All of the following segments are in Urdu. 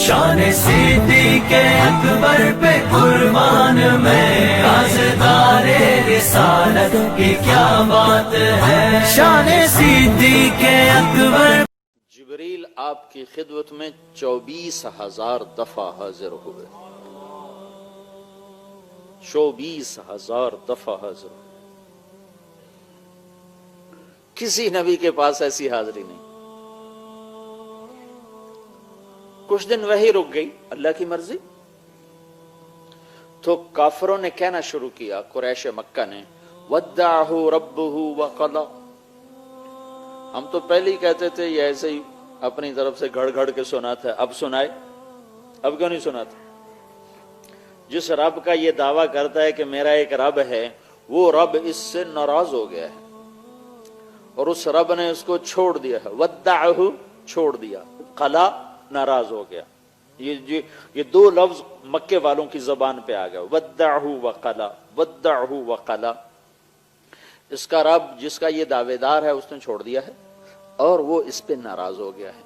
شان صدیق اکبر پہ قربان میں، رازدار رسالت کی کیا بات ہے، شان صدیق اکبر۔ جبریل آپ کی خدمت میں 24,000 دفعہ حاضر ہوئے، 24,000 دفعہ حاضر ہوئے۔ کسی نبی کے پاس ایسی حاضری نہیں۔ کچھ دن وہی رک گئی، اللہ کی مرضی۔ تو کافروں نے کہنا شروع کیا، قریش مکہ نے، وَدَّعَهُ رَبُّهُ وَقَضَى۔ ہم تو پہلے ہی کہتے تھے یہ ایسے ہی اپنی طرف سے گھڑ گھڑ کے سناتا ہے، اب سنائے؟ اب کیوں نہیں سناتا؟ جس رب کا یہ دعویٰ کرتا ہے کہ میرا ایک رب ہے، وہ رب اس سے ناراض ہو گیا ہے اور اس رب نے اس کو چھوڑ دیا ہے۔ وَدَّعَهُ چھوڑ دیا، قَلَا ناراض ہو گیا۔ یہ دو لفظ مکے والوں کی زبان پہ آ گیا، وَدَّعَهُ وَقَلَا، وَدَّعَهُ وَقَلَا۔ اس کا رب جس کا یہ دعوے دار ہے اس نے چھوڑ دیا ہے اور وہ اس پہ ناراض ہو گیا ہے۔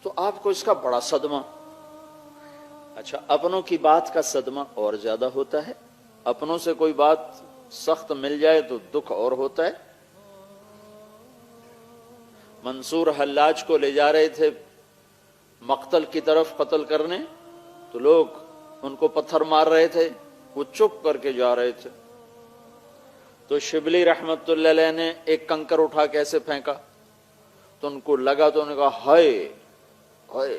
تو آپ کو اس کا بڑا صدمہ۔ اچھا، اپنوں کی بات کا صدمہ اور زیادہ ہوتا ہے، اپنوں سے کوئی بات سخت مل جائے تو دکھ اور ہوتا ہے۔ منصور حلاج کو لے جا رہے تھے مقتل کی طرف قتل کرنے، تو لوگ ان کو پتھر مار رہے تھے، وہ چپ کر کے جا رہے تھے۔ تو شبلی رحمت اللہ علیہ نے ایک کنکر اٹھا کے ایسے پھینکا تو ان کو لگا، تو انہوں نے کہا ہائے ہائے۔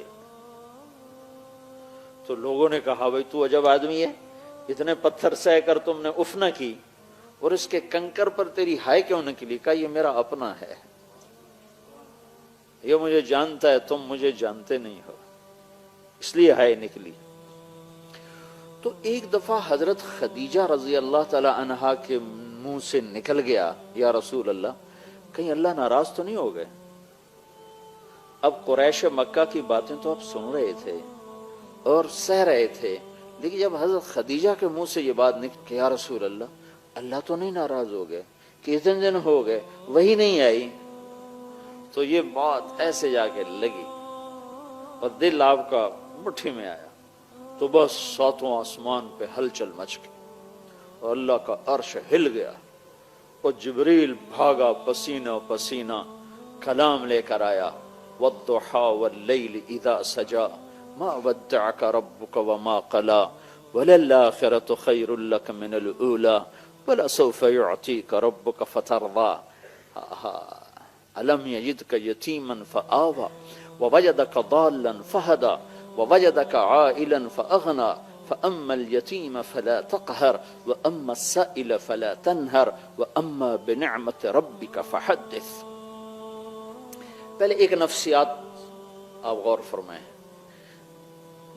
تو لوگوں نے کہا بھائی تو عجب آدمی ہے، اتنے پتھر سہ کر تم نے اف نہ کی اور اس کے کنکر پر تیری ہائے کیوں نکلی؟ کہا یہ میرا اپنا ہے، یہ مجھے جانتا ہے، تم مجھے جانتے نہیں ہو، اس لیے ہائے نکلی۔ تو ایک دفعہ حضرت خدیجہ رضی اللہ تعالی عنہا کے منہ سے نکل گیا، یا رسول اللہ کہیں اللہ ناراض تو نہیں ہو گئے؟ اب قریش مکہ کی باتیں تو آپ سن رہے تھے اور سہ رہے تھے، لیکن جب حضرت خدیجہ کے منہ سے یہ بات نکل کہ یا رسول اللہ اللہ تو نہیں ناراض ہو گئے؟ کتنے دن ہو گئے وہی نہیں آئی؟ تو یہ بات ایسے جا کے لگی اور دل آپ کا مٹھی میں آیا، تو بس ساتوں آسمان پہ ہلچل مچ گئی اور اللہ کا عرش ہل گیا اور جبریل بھاگا پسینہ پسینہ، کلام لے کر آیا، وَالضُّحَى وَاللَّيْلِ إِذَا سَجَى مَا وَدَّعَكَ رَبُّكَ وَمَا قَلَى وَلَلْآخِرَةُ خَيْرٌ لَكَ مِنَ الْأُولَى وَلَسَوْفَ يُعْطِيكَ رَبُّكَ فَتَرْضَى أَلَمْ يَجِدْكَ يَتِيمًا فَآوَى وَوَجَدَكَ ضَالًّا فَهَدَى وَوَجَدَكَ عَائِلًا فَأَغْنَى فَأَمَّا الْيَتِيمَ فَلَا تَقْهَرْ وَأَمَّا السَّائِلَ فَلَا تَنْهَرْ وَأَمَّا بِنِعْمَةِ رَبِّكَ فَحَدِّثْ۔ پہلے ایک نفسیات آپ غور فرمائیں۔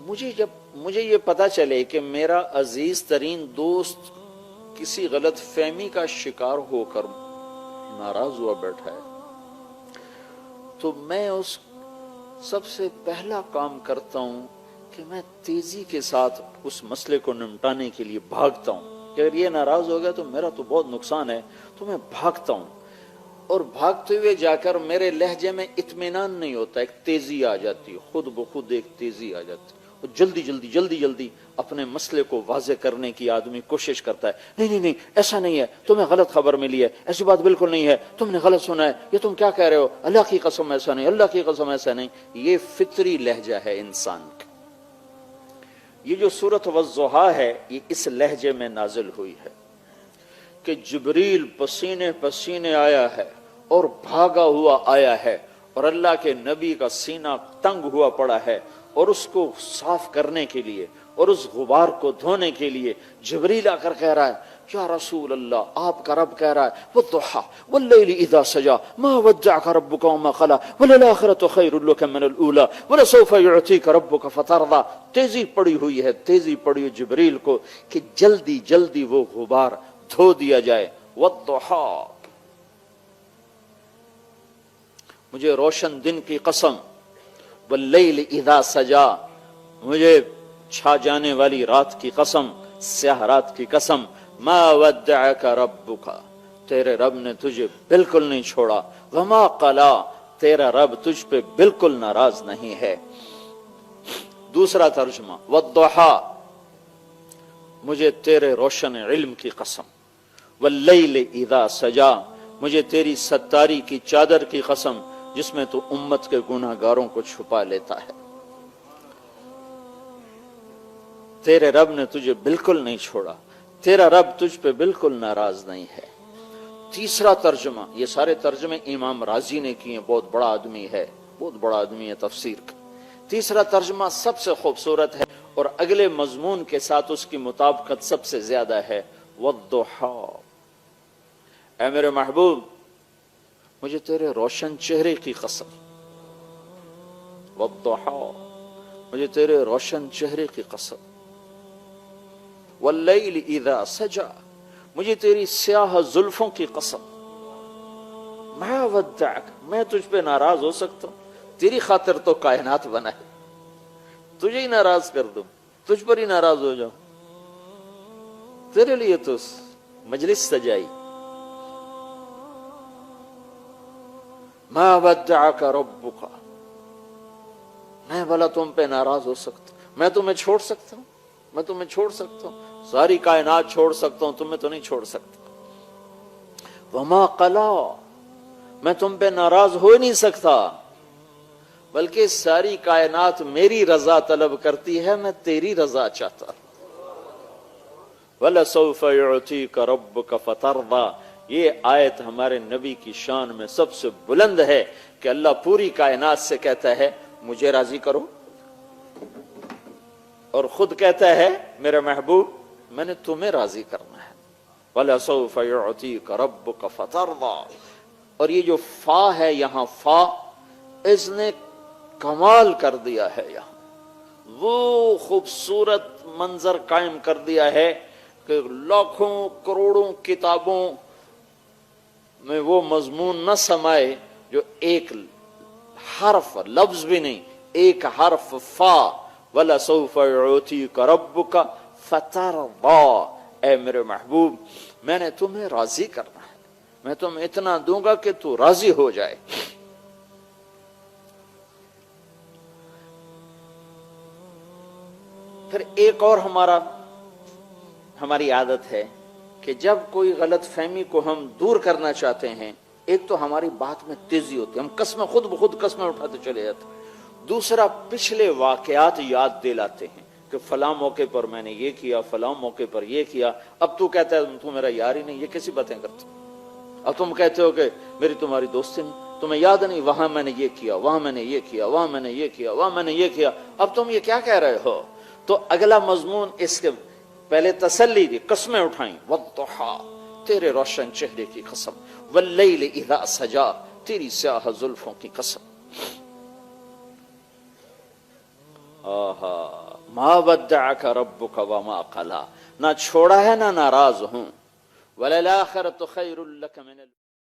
مجھے یہ پتا چلے کہ میرا عزیز ترین دوست کسی غلط فہمی کا شکار ہو کر ناراض ہوا بیٹھا ہے، تو میں اس سب سے پہلا کام کرتا ہوں کہ میں تیزی کے ساتھ اس مسئلے کو نمٹانے کے لیے بھاگتا ہوں کہ اگر یہ ناراض ہو گیا تو میرا تو بہت نقصان ہے، تو میں بھاگتا ہوں اور بھاگتے ہوئے جا کر میرے لہجے میں اطمینان نہیں ہوتا، ایک تیزی آ جاتی ہے، خود بخود ایک تیزی آ جاتی ہے اور جلدی جلدی جلدی جلدی اپنے مسئلے کو واضح کرنے کی آدمی کوشش کرتا ہے۔ نہیں ایسا نہیں ہے، تمہیں غلط خبر ملی ہے، ایسی بات بالکل نہیں ہے، تم نے غلط سنا ہے، یہ تم کیا کہہ رہے ہو، اللہ کی قسم ایسا نہیں، اللہ کی قسم ایسا نہیں۔ یہ فطری لہجہ ہے انسان کا۔ یہ جو سورۃ والضحیٰ ہے یہ اس لہجے میں نازل ہوئی ہے کہ جبریل پسینے پسینے آیا ہے اور بھاگا ہوا آیا ہے اور اللہ کے نبی کا سینہ تنگ ہوا پڑا ہے، اور اس کو صاف کرنے کے لیے اور اس غبار کو دھونے کے لیے جبریل آ کر کہہ رہا ہے یا رسول اللہ آپ کا رب کہہ رہا ہے وَالضُّحَى وَاللَّيْلِ إِذَا سَجَى مَا وَدَّعَكَ رَبُّكَ وَمَا قَلَى وَلَلْآخِرَةُ خَيْرٌ لَكَ مِنَ الْأُولَى وَلَسَوْفَ يُعْطِيكَ رَبُّكَ فَتَرْضَى۔ تیزی پڑی ہوئی ہے، تیزی پڑی ہوئی جبریل کو کہ جلدی جلدی وہ غبار دھو دیا جائے۔ وَالضُّحَى، مجھے روشن دن کی قسم، واللیل اذا سجا، مجھے چھا جانے والی رات کی قسم، سیاہ رات کی قسم، ما ودعک ربک، تیرے رب نے تجھے بالکل نہیں چھوڑا، وما قلا، تیرا رب تجھ پہ بالکل ناراض نہیں ہے۔ دوسرا ترجمہ والضحا، مجھے تیرے روشن علم کی قسم، واللیل اذا سجا، مجھے تیری ستاری کی چادر کی قسم جس میں تو امت کے گناہ گاروں کو چھپا لیتا ہے۔ تیرے رب نے تجھے بالکل نہیں چھوڑا، تیرا رب تجھ پہ بالکل ناراض نہیں ہے۔ تیسرا ترجمہ، یہ سارے ترجمے امام رازی نے کیے، بہت بڑا آدمی ہے، بہت بڑا آدمی ہے تفسیر کا۔ تیسرا ترجمہ سب سے خوبصورت ہے اور اگلے مضمون کے ساتھ اس کی مطابقت سب سے زیادہ ہے، والضحا، اے میرے محبوب مجھے تیرے روشن چہرے کی قسم، والضحا، مجھے تیرے روشن چہرے کی قسم، واللیل اذا سجا، مجھے تیری سیاہ زلفوں کی قسم، ما ودعک، میں تجھ پہ ناراض ہو سکتا ہوں؟ تیری خاطر تو کائنات بنا ہے، تجھے ہی ناراض کر دوں، تجھ پر ہی ناراض ہو جاؤں؟ تیرے لیے تو مجلس سجائی۔ ما ودعک ربک، میں بھلا تم پہ ناراض ہو سکتا ہوں؟ میں تمہیں چھوڑ سکتا ہوں؟ میں تمہیں چھوڑ سکتا ہوں؟ ساری کائنات چھوڑ سکتا ہوں، تمہیں تو نہیں چھوڑ سکتا۔ وما قلا، میں تم پہ ناراض ہو نہیں سکتا، بلکہ ساری کائنات میری رضا طلب کرتی ہے، میں تیری رضا چاہتا ہوں۔ وَلَسَوْفَ يُعْتِيكَ رَبُّكَ فَتَرْضَىٰ، یہ آیت ہمارے نبی کی شان میں سب سے بلند ہے کہ اللہ پوری کائنات سے کہتا ہے مجھے راضی کرو، اور خود کہتا ہے میرے محبوب میں نے تمہیں راضی کرنا ہے۔ وَلَسَوْفَ يُعْتِيكَ رَبُّكَ فَتَرْضَىٰ، اور یہ جو فا ہے یہاں، فا اس نے کمال کر دیا ہے، یہاں وہ خوبصورت منظر قائم کر دیا ہے کہ لاکھوں کروڑوں کتابوں میں وہ مضمون نہ سمائے جو ایک حرف، لفظ بھی نہیں، ایک حرف فا، وَلَسَوْفَ يُعْتِيكَ رَبُّكَ فَتَرْضَىٰ، اے میرے محبوب میں نے تمہیں راضی کرنا ہے، میں تمہیں اتنا دوں گا کہ تو راضی ہو جائے۔ پھر ایک اور ہماری عادت ہے کہ جب کوئی غلط فہمی کو ہم دور کرنا چاہتے ہیں، ایک تو ہماری بات میں تیزی ہوتی ہے، ہم قسمیں خود بخود قسمیں اٹھاتے چلے جاتے ہیں، دوسرا پچھلے واقعات یاد دلاتے ہیں کہ فلاں موقع پر میں نے یہ کیا، فلاں موقع پر یہ کیا، اب تو کہتا ہے تو میرا یار ہی نہیں، یہ کیسی باتیں کرتے؟ اب تم کہتے ہو کہ میری تمہاری دوستی نہیں، تمہیں یاد نہیں وہاں میں نے یہ کیا، وہاں میں نے یہ کیا، وہاں میں نے یہ کیا، وہاں میں نے یہ کیا، اب تم یہ کیا کہہ رہے ہو؟ تو اگلا مضمون اس کے پہلے تسلی دی، قسمیں اٹھائیں، والضحا، تیرے روشن چہرے کی قسم، واللیل اذا سجا، تیری سیاہ زلفوں کی قسم۔ ما ودعک ربک وما قلا، نہ چھوڑا ہے نہ ناراض ہوں، وللآخرۃ خیر لک من